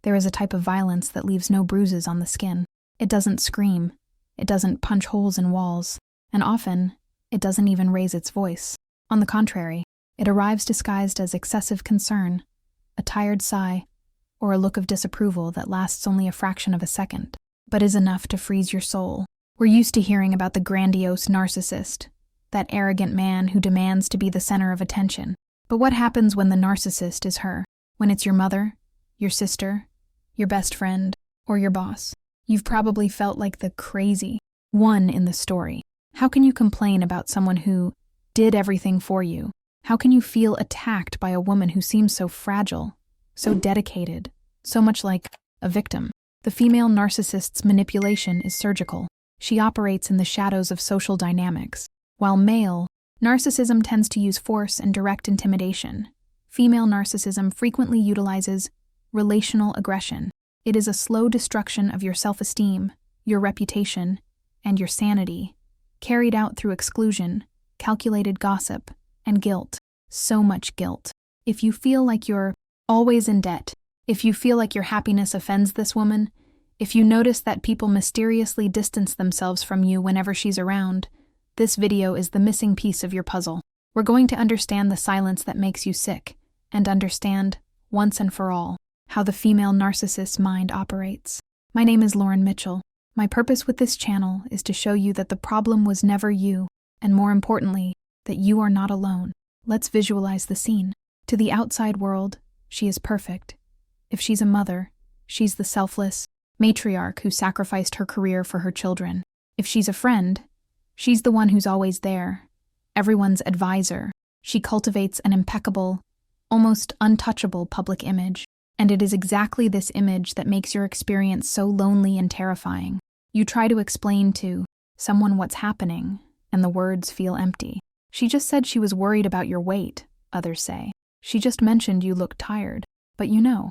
There is a type of violence that leaves no bruises on the skin. It doesn't scream. It doesn't punch holes in walls. And often, it doesn't even raise its voice. On the contrary, it arrives disguised as excessive concern, a tired sigh, or a look of disapproval that lasts only a fraction of a second, but is enough to freeze your soul. We're used to hearing about the grandiose narcissist, that arrogant man who demands to be the center of attention. But what happens when the narcissist is her? When it's your mother, your sister, your best friend, or your boss? You've probably felt like the crazy one in the story. How can you complain about someone who did everything for you? How can you feel attacked by a woman who seems so fragile, so dedicated, so much like a victim? The female narcissist's manipulation is surgical. She operates in the shadows of social dynamics. While male narcissism tends to use force and direct intimidation, female narcissism frequently utilizes relational aggression. It is a slow destruction of your self-esteem, your reputation, and your sanity, carried out through exclusion, calculated gossip, and guilt. So much guilt. If you feel like you're always in debt, if you feel like your happiness offends this woman, if you notice that people mysteriously distance themselves from you whenever she's around, this video is the missing piece of your puzzle. We're going to understand the silence that makes you sick, and understand, once and for all, how the female narcissist's mind operates. My name is Lauren Mitchell. My purpose with this channel is to show you that the problem was never you, and more importantly, that you are not alone. Let's visualize the scene. To the outside world, she is perfect. If she's a mother, she's the selfless matriarch who sacrificed her career for her children. If she's a friend, she's the one who's always there, everyone's advisor. She cultivates an impeccable, almost untouchable public image. And it is exactly this image that makes your experience so lonely and terrifying. You try to explain to someone what's happening, and the words feel empty. She just said she was worried about your weight, others say. She just mentioned you looked tired. But you know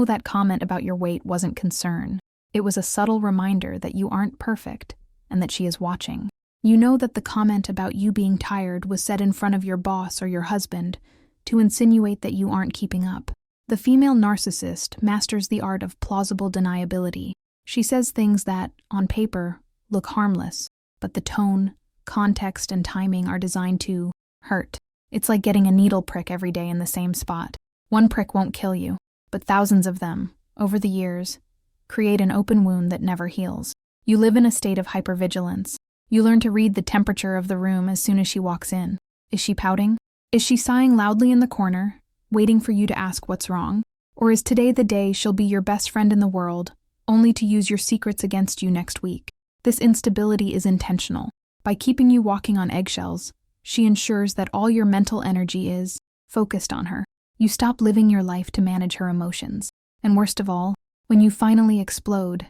that comment about your weight wasn't concern. It was a subtle reminder that you aren't perfect, and that she is watching. You know that the comment about you being tired was said in front of your boss or your husband to insinuate that you aren't keeping up. The female narcissist masters the art of plausible deniability. She says things that, on paper, look harmless, but the tone, context, and timing are designed to hurt. It's like getting a needle prick every day in the same spot. One prick won't kill you, but thousands of them, over the years, create an open wound that never heals. You live in a state of hypervigilance. You learn to read the temperature of the room as soon as she walks in. Is she pouting? Is she sighing loudly in the corner, waiting for you to ask what's wrong? Or is today the day she'll be your best friend in the world, only to use your secrets against you next week? This instability is intentional. By keeping you walking on eggshells, she ensures that all your mental energy is focused on her. You stop living your life to manage her emotions. And worst of all, when you finally explode,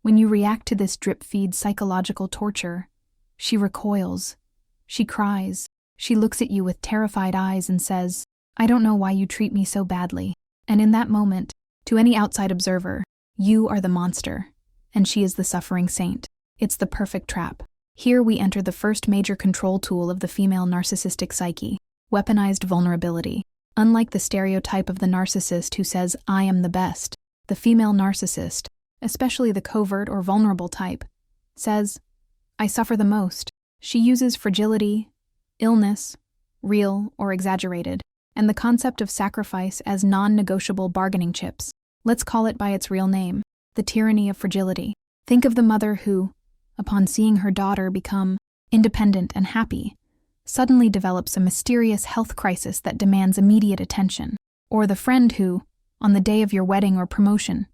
when you react to this drip-feed psychological torture, she recoils. She cries. She looks at you with terrified eyes and says, "I don't know why you treat me so badly." And in that moment, to any outside observer, you are the monster, and she is the suffering saint. It's the perfect trap. Here we enter the first major control tool of the female narcissistic psyche, weaponized vulnerability. Unlike the stereotype of the narcissist who says, "I am the best," the female narcissist, especially the covert or vulnerable type, says, "I suffer the most." She uses fragility, illness, real or exaggerated, and the concept of sacrifice as non-negotiable bargaining chips. Let's call it by its real name, the tyranny of fragility. Think of the mother who, upon seeing her daughter become independent and happy, suddenly develops a mysterious health crisis that demands immediate attention. Or the friend who, on the day of your wedding or promotion,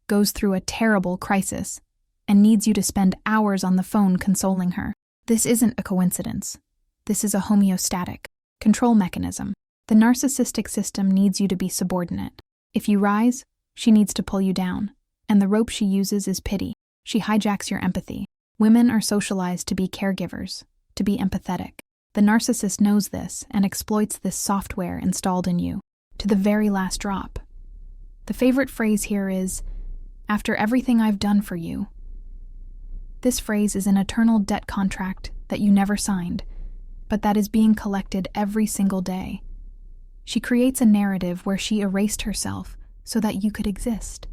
goes through a terrible crisis and needs you to spend hours on the phone consoling her. This isn't a coincidence. This is a homeostatic control mechanism. The narcissistic system needs you to be subordinate. If you rise, she needs to pull you down. And the rope she uses is pity. She hijacks your empathy. Women are socialized to be caregivers, to be empathetic. The narcissist knows this and exploits this software installed in you, to the very last drop. The favorite phrase here is, "After everything I've done for you." This phrase is an eternal debt contract that you never signed, but that is being collected every single day. She creates a narrative where she erased herself so that you could exist.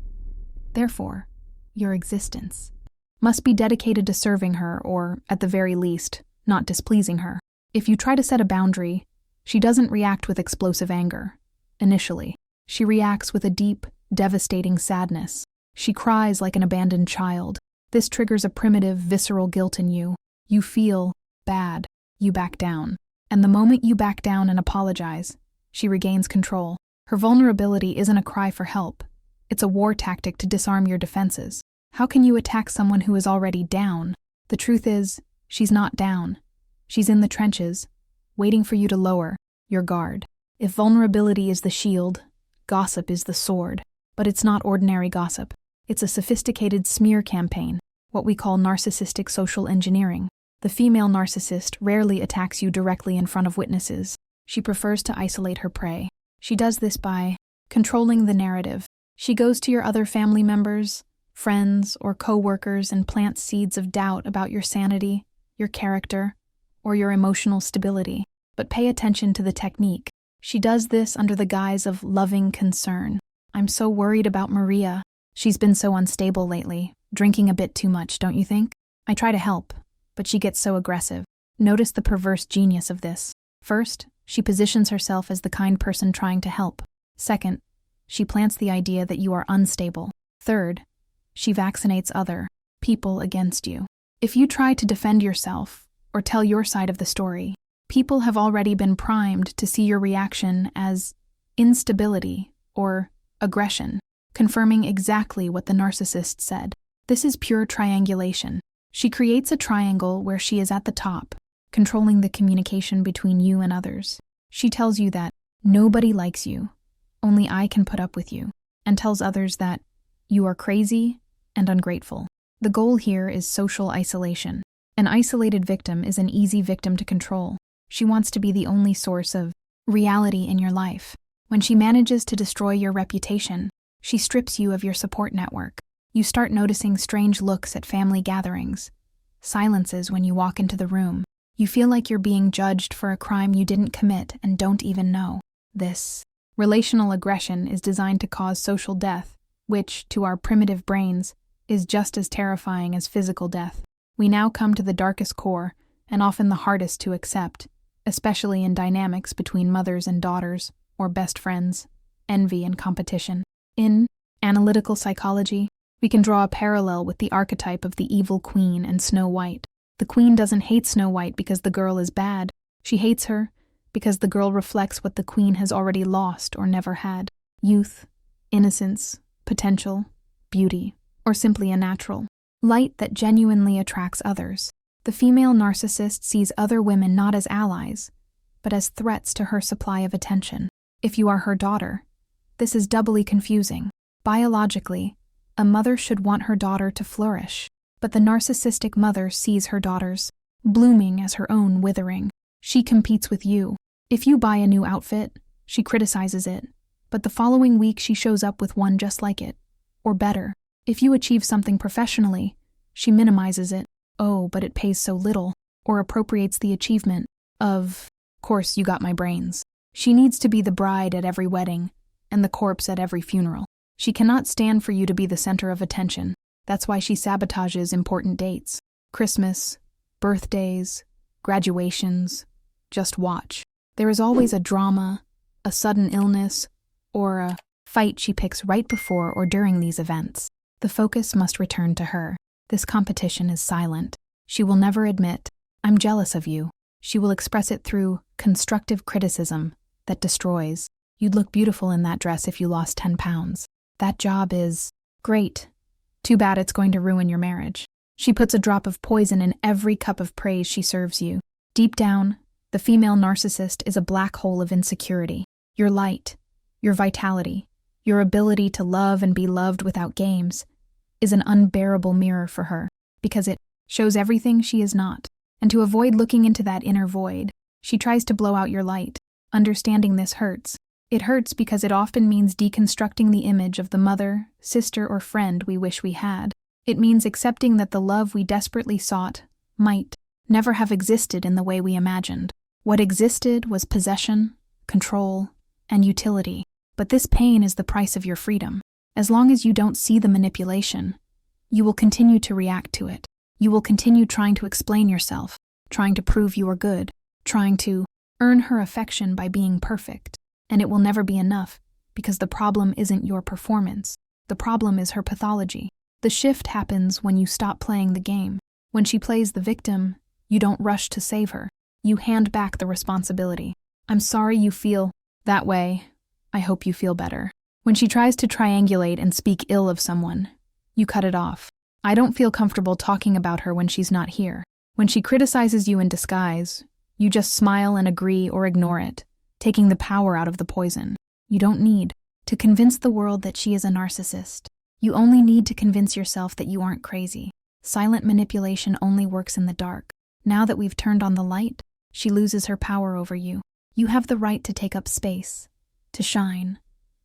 Therefore, your existence must be dedicated to serving her or, at the very least, not displeasing her. If you try to set a boundary, she doesn't react with explosive anger. Initially, she reacts with a deep, devastating sadness. She cries like an abandoned child. This triggers a primitive, visceral guilt in you. You feel bad. You back down. And the moment you back down and apologize, she regains control. Her vulnerability isn't a cry for help. It's a war tactic to disarm your defenses. How can you attack someone who is already down? The truth is, she's not down. She's in the trenches, waiting for you to lower your guard. If vulnerability is the shield, gossip is the sword. But it's not ordinary gossip. It's a sophisticated smear campaign, what we call narcissistic social engineering. The female narcissist rarely attacks you directly in front of witnesses. She prefers to isolate her prey. She does this by controlling the narrative. She goes to your other family members, friends, or co-workers and plants seeds of doubt about your sanity, your character, or your emotional stability. But pay attention to the technique. She does this under the guise of loving concern. I'm so worried about Maria. She's been so unstable lately, drinking a bit too much, don't you think? I try to help, but she gets so aggressive. Notice the perverse genius of this. First, she positions herself as the kind person trying to help. Second, she plants the idea that you are unstable. Third, she vaccinates other people against you. If you try to defend yourself or tell your side of the story, people have already been primed to see your reaction as instability or aggression, confirming exactly what the narcissist said. This is pure triangulation. She creates a triangle where she is at the top, controlling the communication between you and others. She tells you that nobody likes you, only I can put up with you, and tells others that you are crazy and ungrateful. The goal here is social isolation. An isolated victim is an easy victim to control. She wants to be the only source of reality in your life. When she manages to destroy your reputation, she strips you of your support network. You start noticing strange looks at family gatherings, silences when you walk into the room. You feel like you're being judged for a crime you didn't commit and don't even know. This relational aggression is designed to cause social death, which, to our primitive brains, is just as terrifying as physical death. We now come to the darkest core, and often the hardest to accept, especially in dynamics between mothers and daughters, or best friends, envy and competition. In analytical psychology, we can draw a parallel with the archetype of the evil queen and Snow White. The queen doesn't hate Snow White because the girl is bad. She hates her because the girl reflects what the queen has already lost or never had: youth, innocence, potential, beauty, or simply a natural light that genuinely attracts others. The female narcissist sees other women not as allies, but as threats to her supply of attention. If you are her daughter, this is doubly confusing. Biologically, a mother should want her daughter to flourish, but the narcissistic mother sees her daughters blooming as her own withering. She competes with you. If you buy a new outfit, she criticizes it, but the following week she shows up with one just like it, or better. If you achieve something professionally, she minimizes it. Oh, but it pays so little, or appropriates the achievement of course you got my brains. She needs to be the bride at every wedding, and the corpse at every funeral. She cannot stand for you to be the center of attention. That's why she sabotages important dates. Christmas, birthdays, graduations. Just watch. There is always a drama, a sudden illness, or a fight she picks right before or during these events. The focus must return to her. This competition is silent. She will never admit, "I'm jealous of you." She will express it through constructive criticism that destroys. You'd look beautiful in that dress if you lost 10 pounds. That job is great. Too bad it's going to ruin your marriage. She puts a drop of poison in every cup of praise she serves you. Deep down, the female narcissist is a black hole of insecurity. Your light, your vitality, your ability to love and be loved without games is an unbearable mirror for her, because it shows everything she is not. And to avoid looking into that inner void, she tries to blow out your light. Understanding this hurts. It hurts because it often means deconstructing the image of the mother, sister, or friend we wish we had. It means accepting that the love we desperately sought might never have existed in the way we imagined. What existed was possession, control, and utility. But this pain is the price of your freedom. As long as you don't see the manipulation, you will continue to react to it. You will continue trying to explain yourself, trying to prove you are good, trying to earn her affection by being perfect. And it will never be enough, because the problem isn't your performance. The problem is her pathology. The shift happens when you stop playing the game. When she plays the victim, you don't rush to save her. You hand back the responsibility. I'm sorry you feel that way. I hope you feel better. When she tries to triangulate and speak ill of someone, you cut it off. I don't feel comfortable talking about her when she's not here. When she criticizes you in disguise, you just smile and agree or ignore it, taking the power out of the poison. You don't need to convince the world that she is a narcissist. You only need to convince yourself that you aren't crazy. Silent manipulation only works in the dark. Now that we've turned on the light, she loses her power over you. You have the right to take up space, to shine,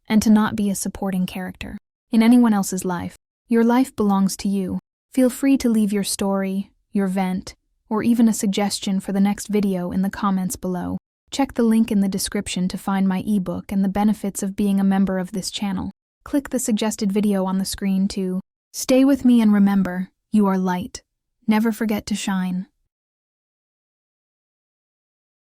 and to not be a supporting character in anyone else's life. Your life belongs to you. Feel free to leave your story, your vent, or even a suggestion for the next video in the comments below. Check the link in the description to find my ebook and the benefits of being a member of this channel. Click the suggested video on the screen to stay with me and remember, you are light. Never forget to shine.